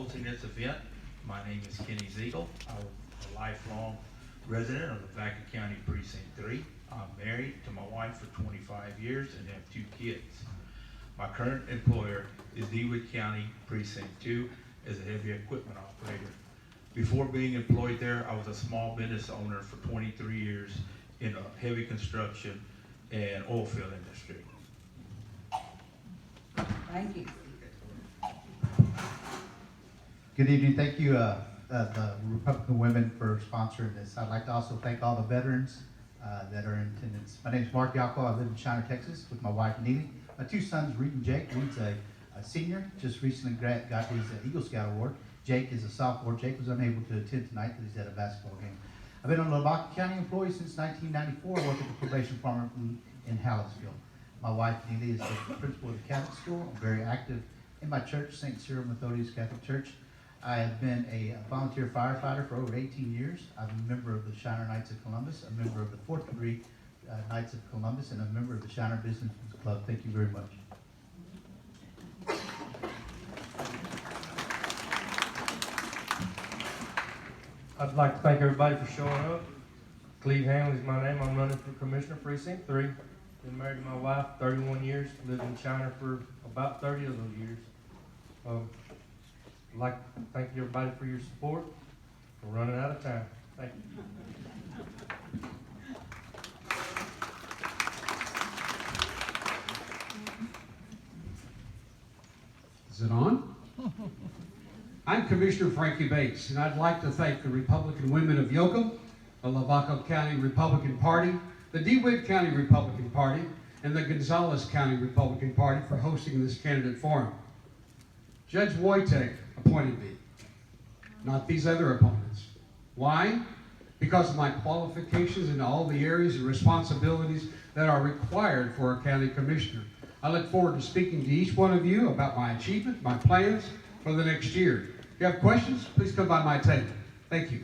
hosting this event. My name is Kenny Ziegel. I'm a lifelong resident of Lavaca County Precinct 3. I'm married to my wife for 25 years and have 2 kids. My current employer is DeWitt County Precinct 2 as a heavy equipment operator. Before being employed there, I was a small business owner for 23 years in a heavy construction and oil field industry. Thank you. Good evening. Thank you, the Republican women, for sponsoring this. I'd like to also thank all the veterans that are in attendance. My name is Mark Yalco. I live in Shiner, Texas, with my wife, Neely. My 2 sons, Reed and Jake. Reed's a senior, just recently got his Eagle Scout award. Jake is a sophomore. Jake was unable to attend tonight because he's at a basketball game. I've been a Lavaca County employee since 1994. I work at the probation department in Hallettsville. My wife, Neely, is the principal of the Catholic school. I'm very active in my church, St. Cyril Methodius Catholic Church. I have been a volunteer firefighter for over 18 years. I'm a member of the Shiner Knights of Columbus, a member of the 4th degree Knights of Columbus, and a member of the Shiner Business Club. Thank you very much. I'd like to thank everybody for showing up. Cleve Hanley is my name. I'm running for Commissioner Precinct 3. Been married to my wife 31 years. Lived in China for about 30 of those years. I'd like to thank everybody for your support. We're running out of time. Thank you. Is it on? I'm Commissioner Frankie Bates, and I'd like to thank the Republican women of Yoakum, the Lavaca County Republican Party, the DeWitt County Republican Party, and the Gonzales County Republican Party for hosting this candidate forum. Judge Wojtek appointed me, not these other opponents. Why? Because of my qualifications in all the areas and responsibilities that are required for a county commissioner. I look forward to speaking to each one of you about my achievement, my plans for the next year. If you have questions, please come by my table. Thank you.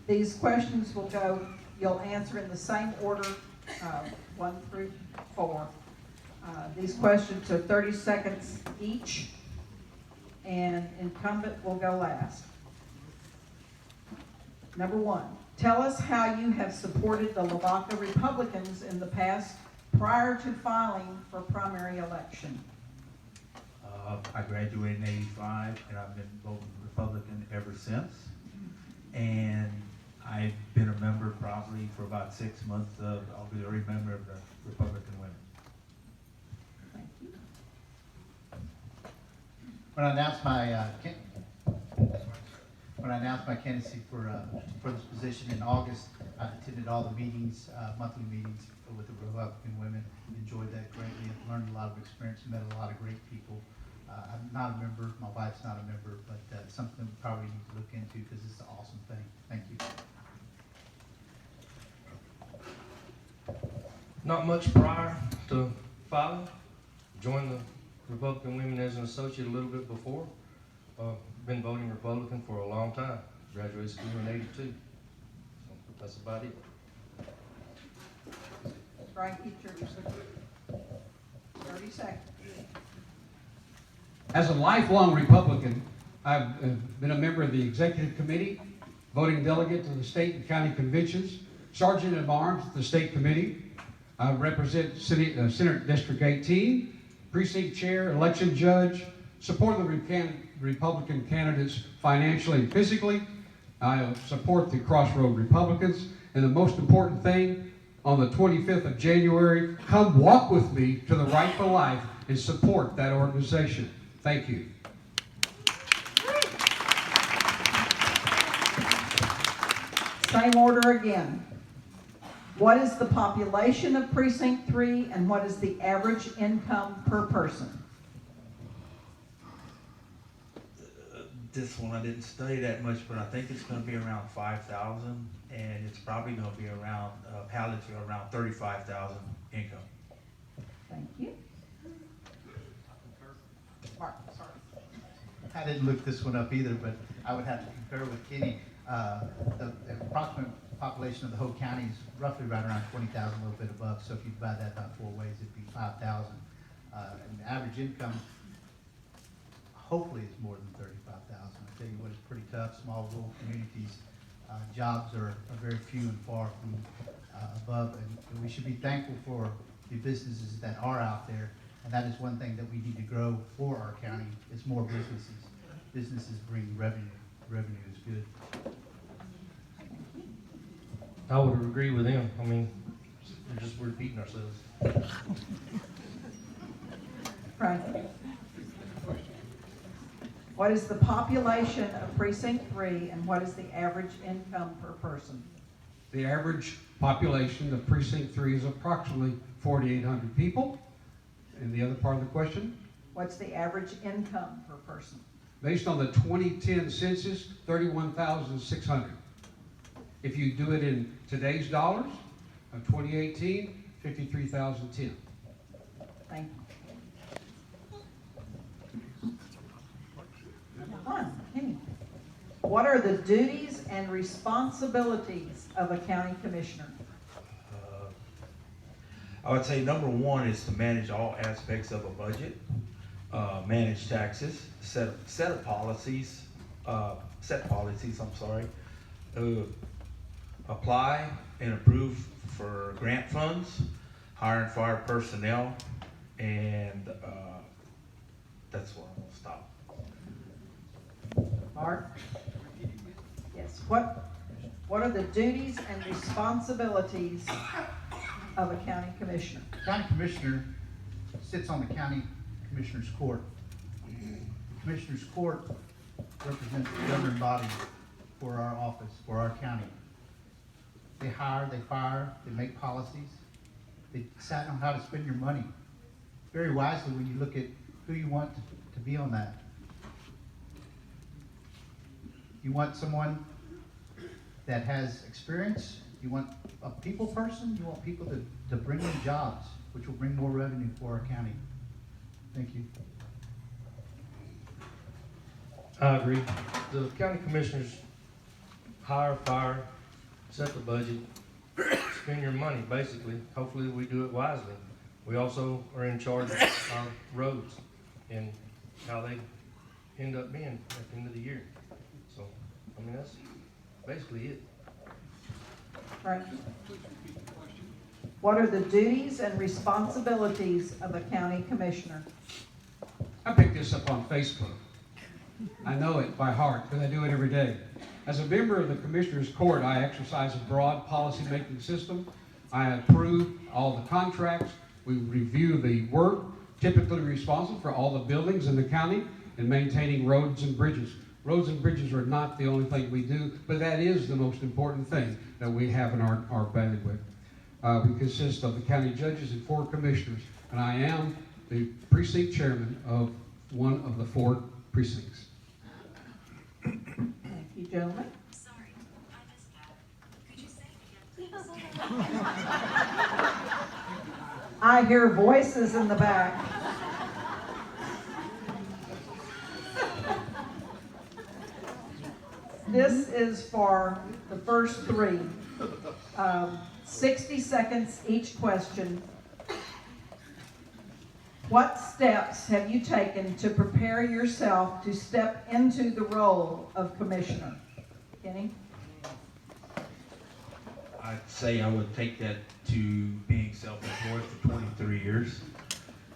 These questions will go, you'll answer in the same order, 1 through 4. These questions are 30 seconds each, and incumbent will go last. Number 1, tell us how you have supported the Lavaca Republicans in the past prior to filing for primary election. I graduated in '85, and I've been voting Republican ever since. And I've been a member probably for about 6 months. I'll be a member of the Republican women. Thank you. When I announced my candidacy for this position in August, I attended all the meetings, monthly meetings with the Republican women. Enjoyed that greatly. I've learned a lot of experience, met a lot of great people. I'm not a member. My wife's not a member, but it's something we probably need to look into because it's an awesome thing. Thank you. Not much prior to filing. Joined the Republican Women as an associate a little bit before. Been voting Republican for a long time. Graduated school in '82. So that's about it. Frankie, 30 seconds. As a lifelong Republican, I've been a member of the Executive Committee, voting delegate to the state and county conventions, sergeant at arms at the state committee. I represent Senate District 18, precinct chair, election judge, support the Republican candidates financially and physically. I support the Crossroad Republicans. And the most important thing, on the 25th of January, come walk with me to the Right for Life and support that organization. Thank you. Same order again. What is the population of Precinct 3 and what is the average income per person? This one I didn't study that much, but I think it's going to be around 5,000, and it's probably going to be around Hallettsville around 35,000 income. Thank you. Mark, sorry. I didn't look this one up either, but I would have to concur with Kenny. The approximate population of the whole county is roughly right around 20,000, a little bit above. So if you divide that about 4 ways, it'd be 35,000. And the average income hopefully is more than 35,000. I tell you what, it's pretty tough. Small rural communities, jobs are very few and far from above, and we should be thankful for the businesses that are out there. And that is one thing that we need to grow for our county, is more businesses. Businesses bring revenue. Revenue is good. I would agree with them. I mean, we're repeating ourselves. Frank? What is the population of Precinct 3 and what is the average income per person? The average population of Precinct 3 is approximately 4,800 people. And the other part of the question? What's the average income per person? Based on the 2010 census, 31,600. If you do it in today's dollars, of 2018, 53,010. Thank you. Number 1, Kenny. What are the duties and responsibilities of a county commissioner? I would say number 1 is to manage all aspects of a budget, manage taxes, set policies, apply and approve for grant funds, hire and fire personnel, and that's where I'm gonna stop. Mark? Yes. What are the duties and responsibilities of a county commissioner? County commissioner sits on the county commissioner's court. The commissioner's court represents the governing body for our office, for our county. They hire, they fire, they make policies. They decide on how to spend your money very wisely when you look at who you want to be on that. You want someone that has experience. You want a people person. You want people to bring in jobs, which will bring more revenue for our county. Thank you. I agree. The county commissioners hire, fire, set the budget, spend your money, basically. Hopefully we do it wisely. We also are in charge of our roads and how they end up being at the end of the year. So, I mean, that's basically it. Right. What are the duties and responsibilities of a county commissioner? I picked this up on Facebook. I know it by heart because I do it every day. As a member of the Commissioner's Court, I exercise a broad policy-making system. I approve all the contracts. We review the work, typically responsible for all the buildings in the county and maintaining roads and bridges. Roads and bridges are not the only thing we do, but that is the most important thing that we have in our bailiwick. We consist of the county judges and 4 commissioners, and I am the precinct chairman of one of the 4 precincts. Thank you, gentlemen. Sorry, I missed that. Could you say it again, please? I hear voices in the back. This is for the first 3. 60 seconds each question. What steps have you taken to prepare yourself to step into the role of commissioner? Kenny? I'd say I would take that to being self-employed for 23 years.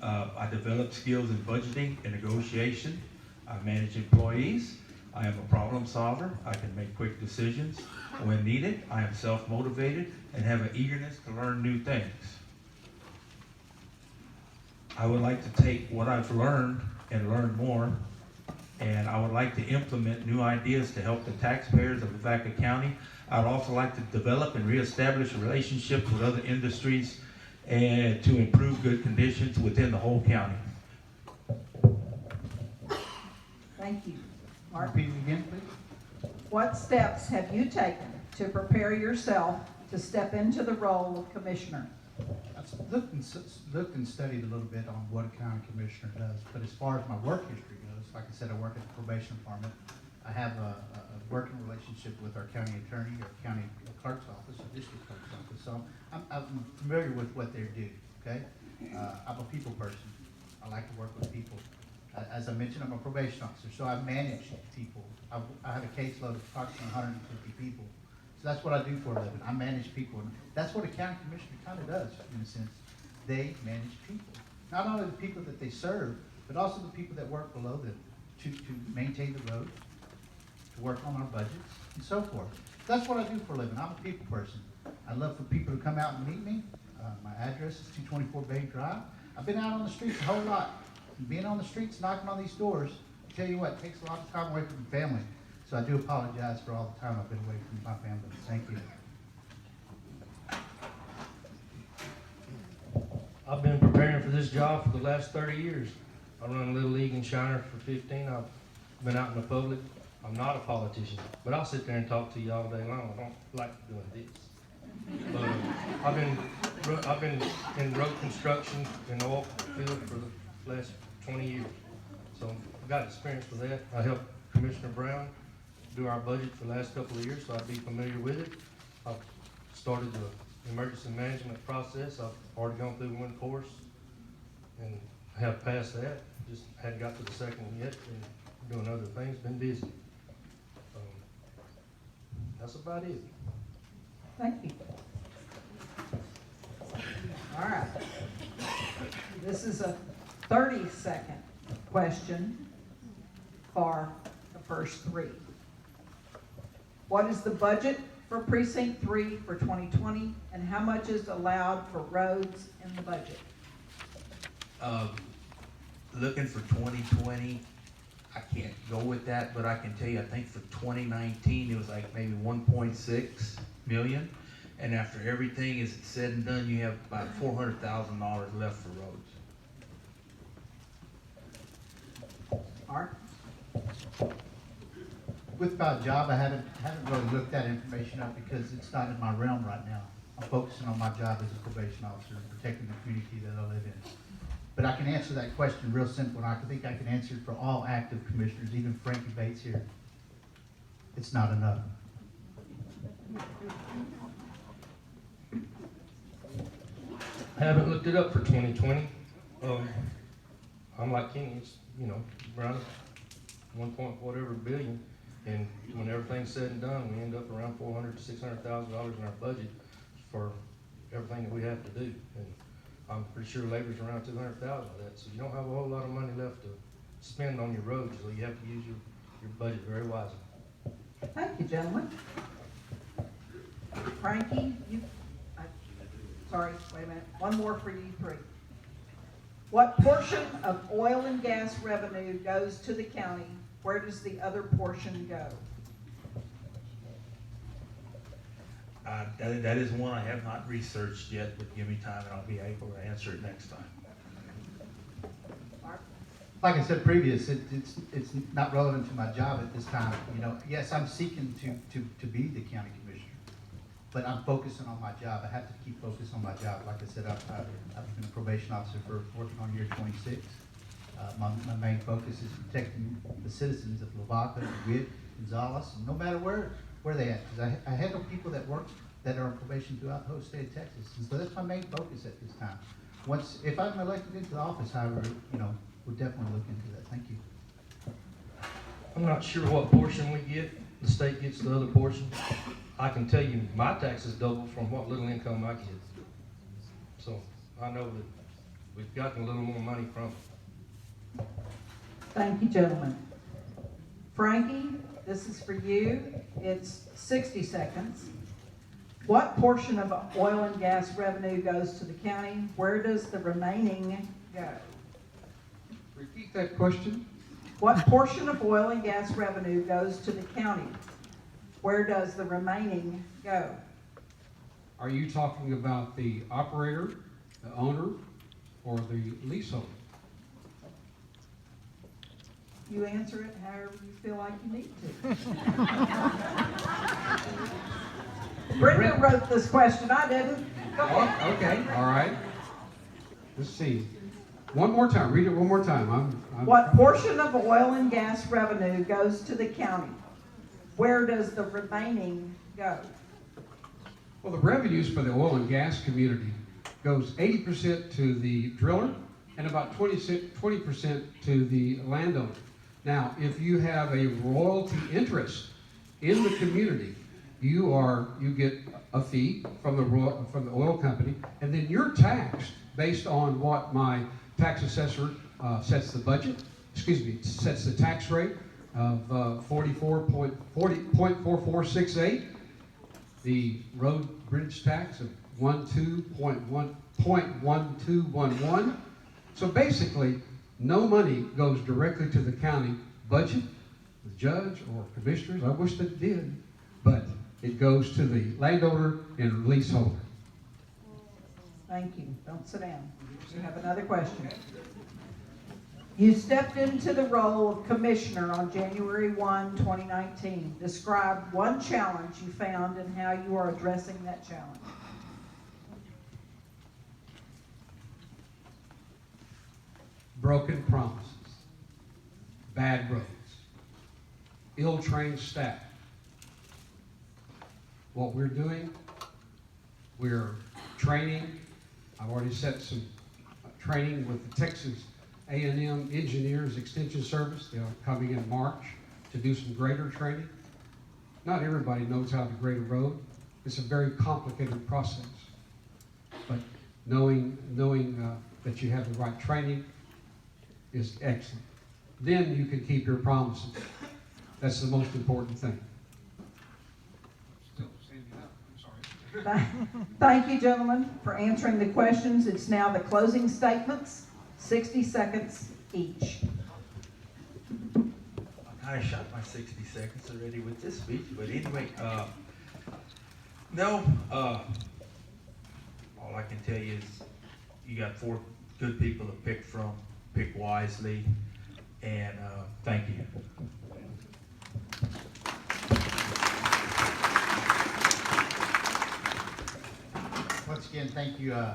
I developed skills in budgeting and negotiation. I manage employees. I am a problem solver. I can make quick decisions when needed. I am self-motivated and have an eagerness to learn new things. I would like to take what I've learned and learn more, and I would like to implement new ideas to help the taxpayers of Lavaca County. I'd also like to develop and reestablish relationships with other industries and to improve good conditions within the whole county. Thank you. Mark? Repeat it again, please. What steps have you taken to prepare yourself to step into the role of commissioner? I've looked and studied a little bit on what a county commissioner does, but as far as my work history goes, like I said, I work at the probation department. I have a working relationship with our county attorney, or county clerk's office, or district clerk's office, so I'm familiar with what they do, okay? I'm a people person. I like to work with people. As I mentioned, I'm a probation officer, so I manage people. I have a caseload of approximately 150 people. So that's what I do for a living. I manage people. And that's what a county commissioner kind of does, in a sense. They manage people. Not only the people that they serve, but also the people that work below them to maintain the road, to work on our budgets, and so forth. That's what I do for a living. I'm a people person. I love for people to come out and meet me. My address is 224 Bay Drive. I've been out on the streets a whole lot. And being on the streets, knocking on these doors, I tell you what, it takes a lot of time away from the family. So I do apologize for all the time I've been away from my family. Thank you. I've been preparing for this job for the last 30 years. I run a little league in Shiner for 15. I've been out in the public. I'm not a politician, but I'll sit there and talk to you all day long. I don't like doing this. But I've been in road construction in the oil field for the last 20 years. So I've got experience with that. I helped Commissioner Brown do our budget for the last couple of years, so I'd be familiar with it. I've started the emergency management process. I've already gone through one course and have passed that. Just hadn't got to the second one yet and doing other things, been busy. That's about it. Thank you. All right. This is a 30-second question for the first three. What is the budget for Precinct 3 for 2020, and how much is allowed for roads in the budget? Looking for 2020, I can't go with that, but I can tell you, I think for 2019, it was like maybe 1.6 million. And after everything is said and done, you have about $400,000 left for roads. Mark? With my job, I haven't really looked that information up because it's not in my realm right now. I'm focusing on my job as a probation officer and protecting the community that I live in. But I can answer that question real simple, and I think I can answer it for all active commissioners, even Frankie Bates here. It's not enough. I haven't looked it up for 2020. I'm like Kenny, it's, around 1 point whatever billion. And when everything's said and done, we end up around $400,000 to $600,000 in our budget for everything that we have to do. And I'm pretty sure labor's around $200,000 of that. So you don't have a whole lot of money left to spend on your roads, so you have to use your budget very wisely. Thank you, gentlemen. Frankie, sorry, wait a minute. One more for you three. What portion of oil and gas revenue goes to the county? Where does the other portion go? That is one I have not researched yet, but give me time and I'll be able to answer it next time. Mark? Like I said previous, it's not relevant to my job at this time. Yes, I'm seeking to be the county commissioner, but I'm focusing on my job. I have to keep focused on my job. Like I said, I've been a probation officer for working on year 26. My main focus is protecting the citizens of Lavaca, DeWitt, Gonzales, and no matter where they at. Because I handle people that are on probation throughout the whole state of Texas. And so that's my main focus at this time. If I'm elected into the office, however, we'll definitely look into that. Thank you. I'm not sure what portion we get. The state gets the other portion. I can tell you my taxes double from what little income I get. So I know that we've gotten a little more money from it. Thank you, gentlemen. Frankie, this is for you. It's 60 seconds. What portion of oil and gas revenue goes to the county? Where does the remaining go? Repeat that question. What portion of oil and gas revenue goes to the county? Where does the remaining go? Are you talking about the operator, the owner, or the leaseholder? You answer it however you feel like you need to. Brenda wrote this question, I didn't. Go ahead. Oh, okay, all right. Let's see. One more time, read it one more time. What portion of oil and gas revenue goes to the county? Where does the remaining go? Well, the revenues for the oil and gas community goes 80% to the driller and about 20% to the landowner. Now, if you have a royalty interest in the community, you get a fee from the oil company, and then you're taxed based on what my tax assessor sets the tax rate of 44.4468, the road bridge tax of 12.1211. So basically, no money goes directly to the county budget, the judge or commissioners. I wish that it did, but it goes to the landowner and leaseholder. Thank you. Don't sit down. You have another question. You stepped into the role of commissioner on January 1, 2019. Describe one challenge you found and how you are addressing that challenge. Broken promises, bad roads, ill-trained staff. What we're doing, we're training. I've already set some training with the Texas A&M Engineers Extension Service. They are coming in March to do some grader training. Not everybody knows how to grade a road. It's a very complicated process. But knowing that you have the right training is excellent. Then you can keep your promises. That's the most important thing. Thank you, gentlemen, for answering the questions. It's now the closing statements, 60 seconds each. I shot my 60 seconds already with this speech, but anyway, all I can tell you is you got 4 good people to pick from. Pick wisely, and thank you. Once again, thank you for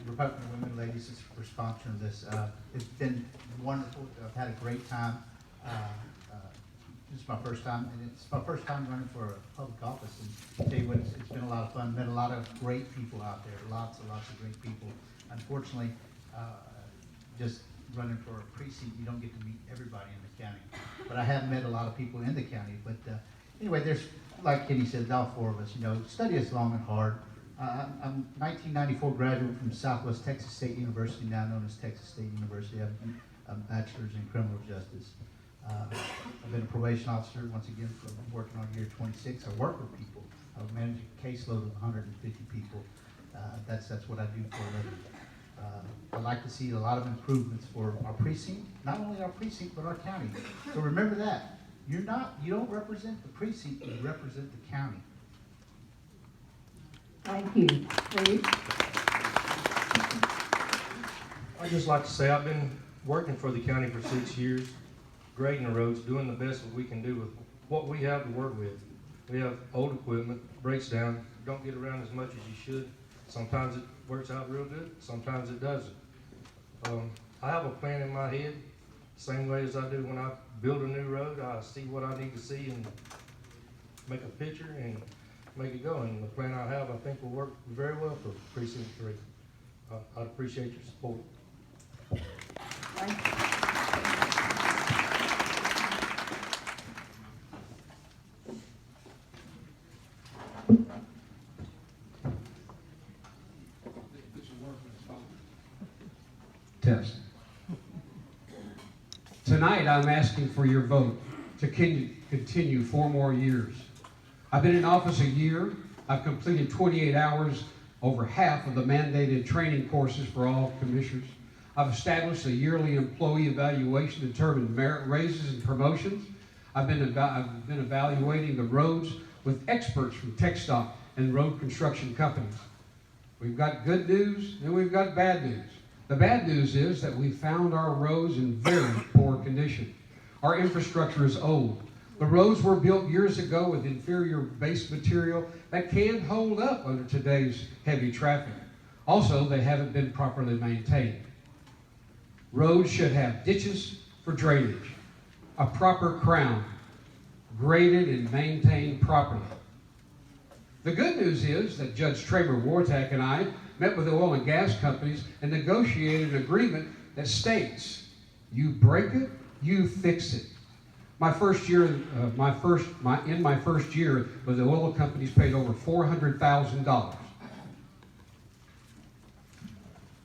Republican women, ladies, for sponsoring this. It's been wonderful. I've had a great time. This is my first time, and it's my first time running for a public office. And I'll tell you what, it's been a lot of fun. Met a lot of great people out there, lots and lots of great people. Unfortunately, just running for a precinct, you don't get to meet everybody in the county. But I have met a lot of people in the county. But anyway, there's, like Kenny said, all 4 of us, study us long and hard. I'm a 1994 graduate from Southwest Texas State University, now known as Texas State University. I have a bachelor's in criminal justice. I've been a probation officer, once again, for working on year 26. I work with people. I manage a caseload of 150 people. That's what I do for a living. I'd like to see a lot of improvements for our precinct, not only our precinct, but our county. So remember that. You don't represent the precinct, you represent the county. Thank you. Please. I'd just like to say I've been working for the county for 6 years, grading the roads, doing the best that we can do with what we have to work with. We have old equipment, breaks down, don't get around as much as you should. Sometimes it works out real good, sometimes it doesn't. I have a plan in my head, same way as I do when I build a new road. I see what I need to see and make a picture and make it go. And the plan I have, I think, will work very well for Precinct 3. I appreciate your support. Thank you. Test. Tonight, I'm asking for your vote to continue 4 more years. I've been in office a year. I've completed 28 hours, over half of the mandated training courses for all commissioners. I've established a yearly employee evaluation to determine merit raises and promotions. I've been evaluating the roads with experts from TxDOT and road construction companies. We've got good news and we've got bad news. The bad news is that we found our roads in very poor condition. Our infrastructure is old. The roads were built years ago with inferior base material that can't hold up under today's heavy traffic. Also, they haven't been properly maintained. Roads should have ditches for drainage, a proper crown, graded and maintained properly. The good news is that Judge Tramer Wartak and I met with the oil and gas companies and negotiated an agreement that states, you break it, you fix it. My first year, in my first year with the oil companies paid over $400,000.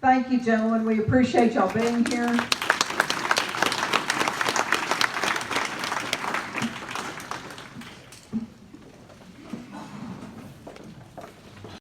Thank you, gentlemen. We appreciate y'all being here.